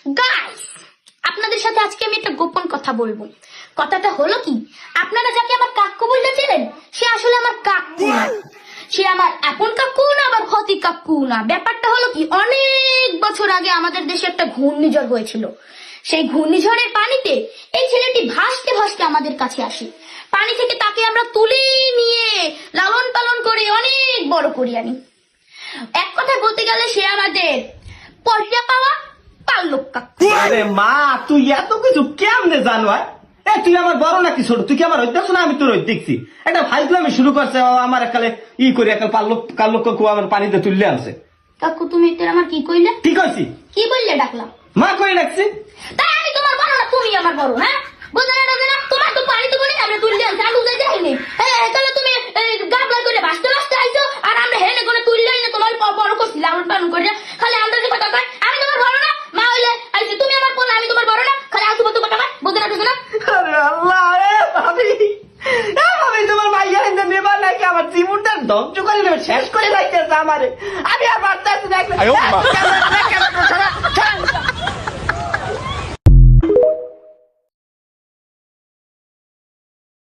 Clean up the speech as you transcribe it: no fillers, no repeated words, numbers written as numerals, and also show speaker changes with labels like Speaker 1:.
Speaker 1: Guys, আপনাদের সাথে আজকে আমি একটা গোপন কথা বলবো। কথাটা হলো কি, আপনারা যাকে আমার কাকু বলতে চেনেন, সে আসলে আমার কাকু না। সে আমার আপন কাকু না, আবার ক্ষতি কাকু না। ব্যাপারটা হলো কি, অনেক বছর আগে আমাদের দেশে একটা ঘূর্ণিঝড় হয়েছিল। সেই ঘূর্ণিঝড়ের পানিতে এই ছেলেটি ভাসতে ভাসতে আমাদের কাছে আসে। পানি থেকে তাকে আমরা তুলে নিয়ে লালন পালন করে অনেক বড় করি আনি। এক কথা বলতে গেলে সে আমাদের পয়সা পাওয়া পাল্লক কাকু।
Speaker 2: আরে মা, তুই এত কিছু কেমনে জানো? তুই আমার বড় নাকি ছোট? তুই কি আমার হইতেছ না? আমি তোর হইতে দেখছি। একটা ফাইজলা আমি শুরু করছে, আমার একালে ই করে একাল কাল্লক কাকু আমার পানিতে তুললে আনছে।
Speaker 1: কাকু তুমি এতে আমার কি কইলে?
Speaker 2: ঠিক আছে,
Speaker 1: কি বললে ডাকলাম?
Speaker 2: মা কই রাখছি।
Speaker 1: তাই আমি তোমার বড় না, তুমি আমার বড়? হ্যাঁ, বুঝলে না? বুঝলে না? তোমার তো পানি তো বলি আমরা তুললে আনছি, আমি বুঝতে যাইনি। হ্যাঁ, তাহলে তুমি গাবলা করে ভাসতে ভাসতে আইছো, আর আমরা হেনে করে তুললেই না তোমার বড় করছি লালন পালন করে। খালি আমরা যে কথা কয় আমি তোমার বড় না, মা হইলে আইছি তুমি আমার বড়, আমি তোমার বড় না, খালি আলতু ফালতু কথা কয়, বুঝতে না? বুঝলে না?
Speaker 2: আরে আল্লাহ, ভাবি ভাবি তোমার মাইয়া হিন্দা নেবার নাকি আমার জীবনটা ধ্বংস করে নেবে, শেষ করে রাখতেছে আমারে। আমি আর পারতেছি না।